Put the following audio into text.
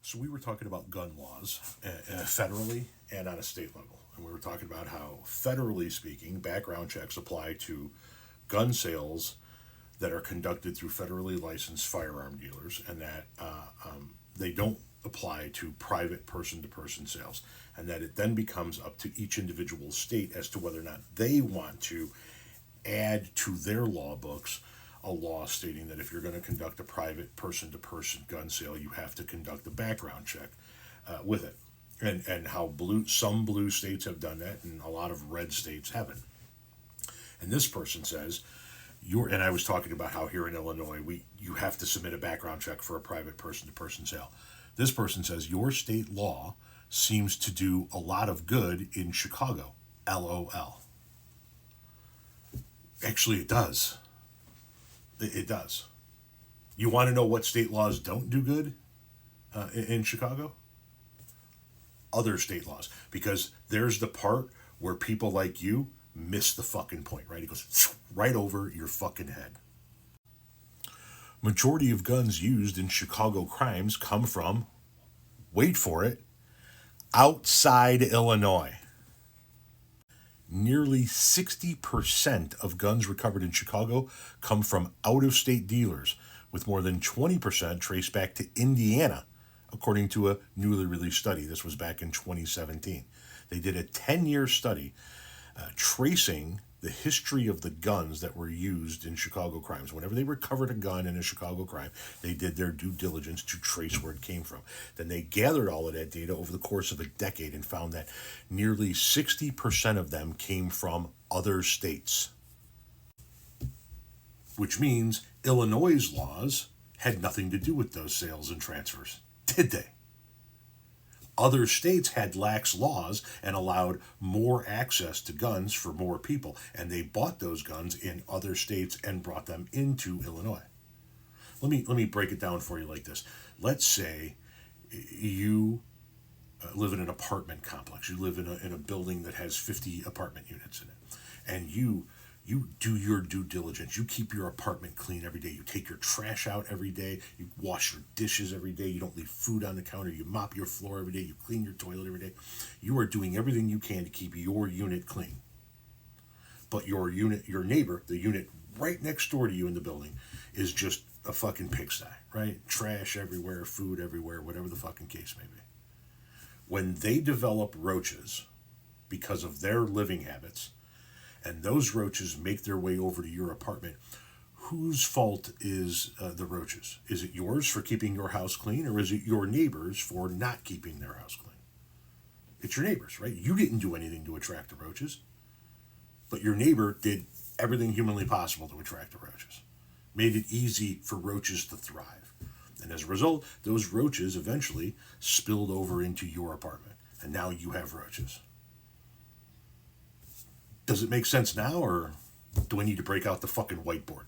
So we were talking about gun laws federally and on a state level. And we were talking about how, federally speaking, background checks apply to gun sales that are conducted through federally licensed firearm dealers, and that they don't apply to private person-to-person sales, and that it then becomes up to each individual state as to whether or not they want to add to their law books a law stating that if you're going to conduct a private person-to-person gun sale, you have to conduct a background check with it. And how some blue states have done that, and a lot of red states haven't. And this person says, and I was talking about how here in Illinois, you have to submit a background check for a private person-to-person sale. This person says, your state law seems to do a lot of good in Chicago. LOL. Actually, it does. It does. You want to know what state laws don't do good in Chicago? Other state laws. Because there's the part where people like you miss the fucking point, right? It goes right over your fucking head. Majority of guns used in Chicago crimes come from, wait for it, outside Illinois. Nearly 60% of guns recovered in Chicago come from out-of-state dealers, with more than 20% traced back to Indiana, according to a newly released study. This was back in 2017. They did a 10-year study tracing the history of the guns that were used in Chicago crimes. Whenever they recovered a gun in a Chicago crime, they did their due diligence to trace where it came from. Then they gathered all of that data over the course of a decade and found that nearly 60% of them came from other states. Which means Illinois' laws had nothing to do with those sales and transfers, did they? Other states had lax laws and allowed more access to guns for more people, and they bought those guns in other states and brought them into Illinois. Let me break it down for you like this. Let's say you live in an apartment complex. You live in a building that has 50 apartment units in it, and you do your due diligence. You keep your apartment clean every day. You take your trash out every day. You wash your dishes every day. You don't leave food on the counter. You mop your floor every day. You clean your toilet every day. You are doing everything you can to keep your unit clean. But your neighbor, the unit right next door to you in the building, is just a fucking pigsty, right? Trash everywhere, food everywhere, whatever the fucking case may be. When they develop roaches because of their living habits, and those roaches make their way over to your apartment, whose fault is the roaches? Is it yours for keeping your house clean, or is it your neighbors for not keeping their house clean? It's your neighbors, right? You didn't do anything to attract the roaches, but your neighbor did everything humanly possible to attract the roaches. Made it easy for roaches to thrive. And as a result, those roaches eventually spilled over into your apartment, and now you have roaches. Does it make sense now, or do I need to break out the fucking whiteboard?